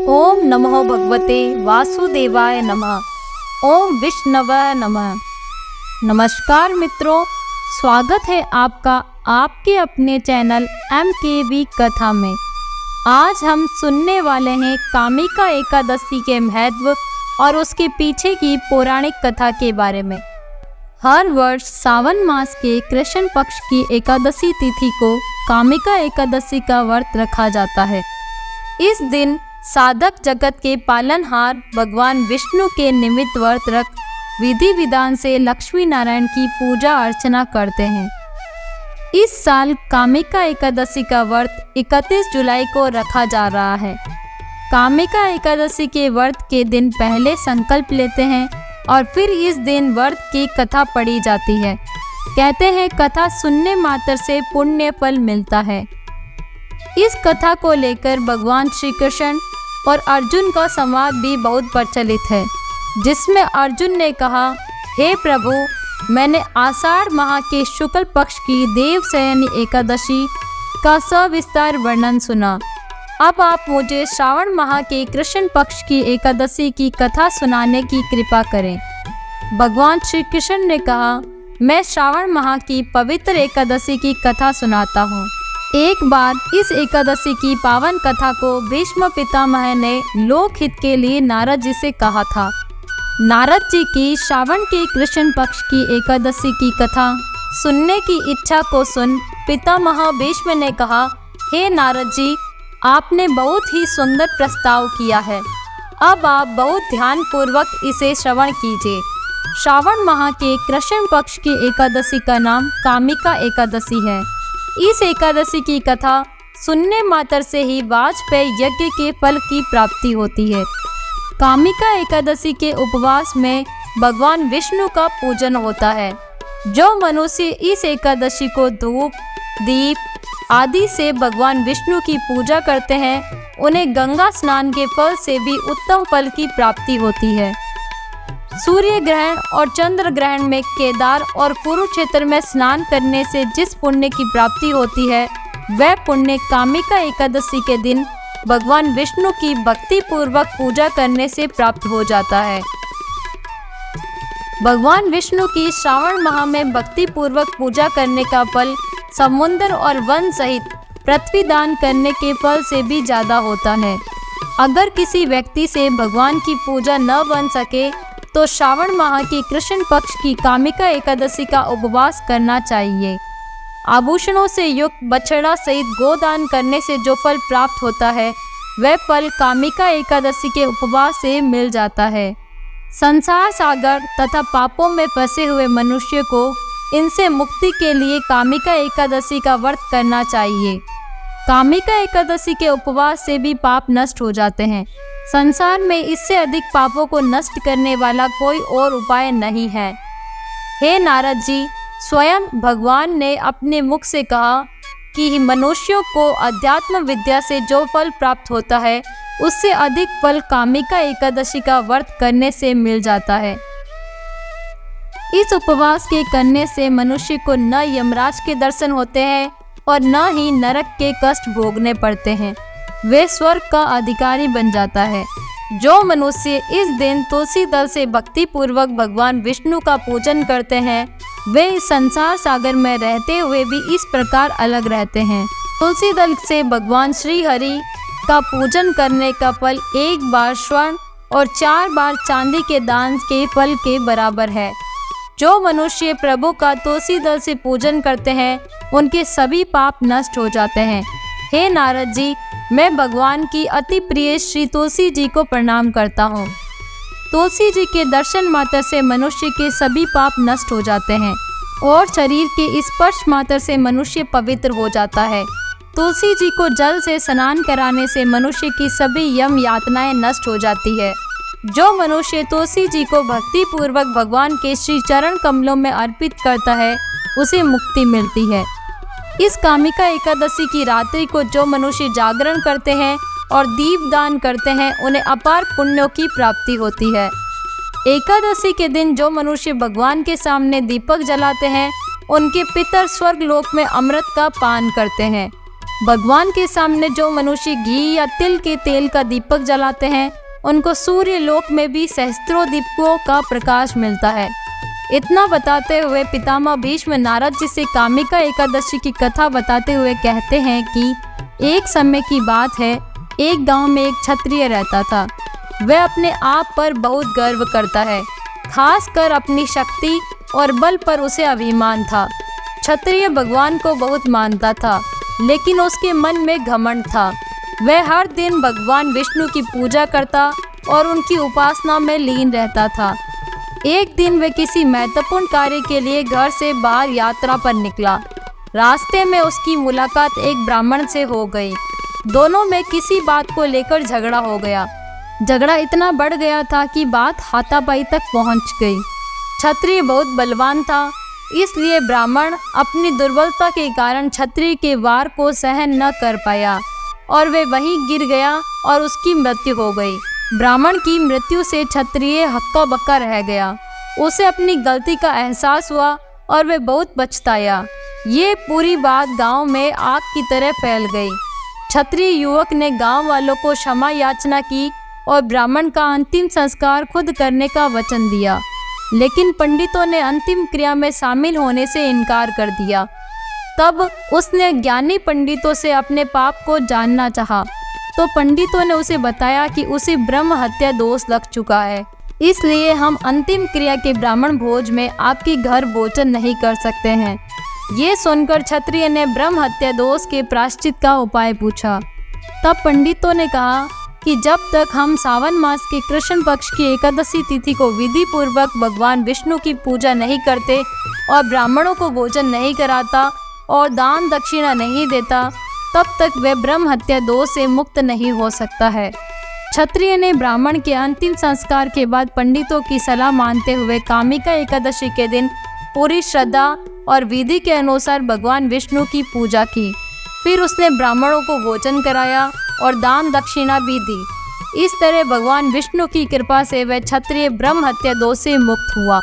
ओम नमो भगवते वासुदेवाय नमः। ओम विष्णवे नमः। नमस्कार मित्रों, स्वागत है आपका आपके अपने चैनल MKV कथा में। आज हम सुनने वाले हैं कामिका एकादशी के महत्व और उसके पीछे की पौराणिक कथा के बारे में। हर वर्ष सावन मास के कृष्ण पक्ष की एकादशी तिथि को कामिका एकादशी का व्रत रखा जाता है। इस दिन साधक जगत के पालनहार भगवान विष्णु के निमित्त व्रत रख विधि विधान से लक्ष्मी नारायण की पूजा अर्चना करते हैं। इस साल कामिका एकादशी का व्रत 31 जुलाई को रखा जा रहा है। कामिका एकादशी के व्रत के दिन पहले संकल्प लेते हैं और फिर इस दिन व्रत की कथा पढ़ी जाती है। कहते हैं कथा सुनने मात्र से पुण्य फल मिलता है। इस कथा को लेकर भगवान श्री कृष्ण और अर्जुन का संवाद भी बहुत प्रचलित है, जिसमें अर्जुन ने कहा, हे प्रभु, मैंने आषाढ़ माह के शुक्ल पक्ष की देवशयनी एकादशी का सविस्तार वर्णन सुना। अब आप मुझे श्रावण माह के कृष्ण पक्ष की एकादशी की कथा सुनाने की कृपा करें। भगवान श्री कृष्ण ने कहा, मैं श्रावण माह की पवित्र एकादशी की कथा सुनाता हूँ। एक बार इस एकादशी की पावन कथा को भीष्म पितामह ने लोक हित के लिए नारद जी से कहा था। नारद जी की श्रावण के कृष्ण पक्ष की एकादशी की कथा सुनने की इच्छा को सुन पितामह भीष्म ने कहा, हे नारद जी, आपने बहुत ही सुंदर प्रस्ताव किया है। अब आप बहुत ध्यान पूर्वक इसे श्रवण कीजिए। श्रावण माह के कृष्ण पक्ष की एकादशी का नाम कामिका एकादशी है। इस एकादशी की कथा सुनने मात्र से ही वाजपेयी यज्ञ के फल की प्राप्ति होती है। कामिका एकादशी के उपवास में भगवान विष्णु का पूजन होता है। जो मनुष्य इस एकादशी को धूप, दीप आदि से भगवान विष्णु की पूजा करते हैं, उन्हें गंगा स्नान के फल से भी उत्तम फल की प्राप्ति होती है। सूर्य ग्रहण और चंद्र ग्रहण में केदार और कुरुक्षेत्र में स्नान करने से जिस पुण्य की प्राप्ति होती है, वह पुण्य कामिका एकादशी के दिन भगवान विष्णु की भक्ति पूर्वक पूजा करने से प्राप्त हो जाता है। भगवान विष्णु की श्रावण माह में भक्ति पूर्वक पूजा करने का फल समुद्र और वन सहित पृथ्वी दान करने के फल से भी ज्यादा होता है। अगर किसी व्यक्ति से भगवान की पूजा न बन सके तो श्रावण माह की कृष्ण पक्ष की कामिका एकादशी का उपवास करना चाहिए। आभूषणों से युक्त बछड़ा सहित गोदान करने से जो फल प्राप्त होता है, वह फल कामिका एकादशी के उपवास से मिल जाता है। संसार सागर तथा पापों में फंसे हुए मनुष्य को इनसे मुक्ति के लिए कामिका एकादशी का व्रत करना चाहिए। कामिका एकादशी के उपवास से भी पाप नष्ट हो जाते हैं। संसार में इससे अधिक पापों को नष्ट करने वाला कोई और उपाय नहीं है। हे नारद जी, स्वयं भगवान ने अपने मुख से कहा कि मनुष्यों को अध्यात्म विद्या से जो फल प्राप्त होता है, उससे अधिक फल कामिका एकादशी का व्रत करने से मिल जाता है। इस उपवास के करने से मनुष्य को न यमराज के दर्शन होते हैं और न ही नरक के कष्ट भोगने पड़ते हैं। वे स्वर्ग का अधिकारी बन जाता है। जो मनुष्य इस दिन तुलसी दल से भक्ति पूर्वक भगवान विष्णु का पूजन करते हैं, वे इस संसार सागर में रहते हुए भी इस प्रकार अलग रहते हैं। तुलसी दल से भगवान श्री हरि का पूजन करने का फल 1 बार स्वर्ण और 4 बार चांदी के दान के फल के बराबर है। जो मनुष्य प्रभु का तुलसी दल से पूजन करते हैं, उनके सभी पाप नष्ट हो जाते हैं। हे नारद जी, मैं भगवान की अति प्रिय श्री तुलसी जी को प्रणाम करता हूँ। तुलसी जी के दर्शन मात्र से मनुष्य के सभी पाप नष्ट हो जाते हैं और शरीर के स्पर्श मात्र से मनुष्य पवित्र हो जाता है। तुलसी जी को जल से स्नान कराने से मनुष्य की सभी यम यातनाएं नष्ट हो जाती है। जो मनुष्य तुलसी जी को भक्ति पूर्वक भगवान के श्री चरण कमलों में अर्पित करता है, उसे मुक्ति मिलती है। इस कामिका एकादशी की रात्रि को जो मनुष्य जागरण करते हैं और दीप दान करते हैं, उन्हें अपार पुण्यों की प्राप्ति होती है। एकादशी के दिन जो मनुष्य भगवान के सामने दीपक जलाते हैं, उनके पितर स्वर्ग लोक में अमृत का पान करते हैं। भगवान के सामने जो मनुष्य घी या तिल के तेल का दीपक जलाते हैं उनको सूर्य लोक में भी सहस्त्रों दीपकों का प्रकाश मिलता है। इतना बताते हुए पितामह भीष्म नारद जी से कामिका एकादशी की कथा बताते हुए कहते हैं कि एक समय की बात है, एक गांव में एक क्षत्रिय रहता था। वह अपने आप पर बहुत गर्व करता है, खासकर अपनी शक्ति और बल पर उसे अभिमान था। क्षत्रिय भगवान को बहुत मानता था, लेकिन उसके मन में घमंड था। वह हर दिन भगवान विष्णु की पूजा करता और उनकी उपासना में लीन रहता था। एक दिन वह किसी महत्वपूर्ण कार्य के लिए घर से बाहर यात्रा पर निकला। रास्ते में उसकी मुलाकात एक ब्राह्मण से हो गई। दोनों में किसी बात को लेकर झगड़ा हो गया। झगड़ा इतना बढ़ गया था कि बात हाथापाई तक पहुंच गई। क्षत्रिय बहुत बलवान था, इसलिए ब्राह्मण अपनी दुर्बलता के कारण क्षत्रिय के वार को सहन न कर पाया और वे वहीं गिर गया और उसकी मृत्यु हो गई। ब्राह्मण की मृत्यु से क्षत्रिय हक्का बक्का रह गया। उसे अपनी गलती का एहसास हुआ और वह बहुत पछताया। ये पूरी बात गांव में आग की तरह फैल गई। क्षत्रिय युवक ने गांव वालों को क्षमा याचना की और ब्राह्मण का अंतिम संस्कार खुद करने का वचन दिया, लेकिन पंडितों ने अंतिम क्रिया में शामिल होने से इनकार कर दिया। तब उसने ज्ञानी पंडितों से अपने पाप को जानना चाहा, तो पंडितों ने उसे बताया कि उसे ब्रह्म हत्या दोष लग चुका है, इसलिए हम अंतिम क्रिया के ब्राह्मण भोज में आपके घर भोजन नहीं कर सकते हैं। ये सुनकर क्षत्रिय ने ब्रह्म हत्या दोष के प्रायश्चित का उपाय पूछा। तब पंडितों ने कहा कि जब तक हम सावन मास के कृष्ण पक्ष की एकादशी तिथि को विधि पूर्वक भगवान विष्णु की पूजा नहीं करते और ब्राह्मणों को भोजन नहीं कराता और दान दक्षिणा नहीं देता, तब तक वह ब्रह्म हत्या दोष से मुक्त नहीं हो सकता है। क्षत्रिय ने ब्राह्मण के अंतिम संस्कार के बाद पंडितों की सलाह मानते हुए कामिका एकादशी के दिन पूरी श्रद्धा और विधि के अनुसार भगवान विष्णु की पूजा की। फिर उसने ब्राह्मणों को भोजन कराया और दान दक्षिणा भी दी। इस तरह भगवान विष्णु की कृपा से वह क्षत्रिय ब्रह्म हत्या दोष से मुक्त हुआ।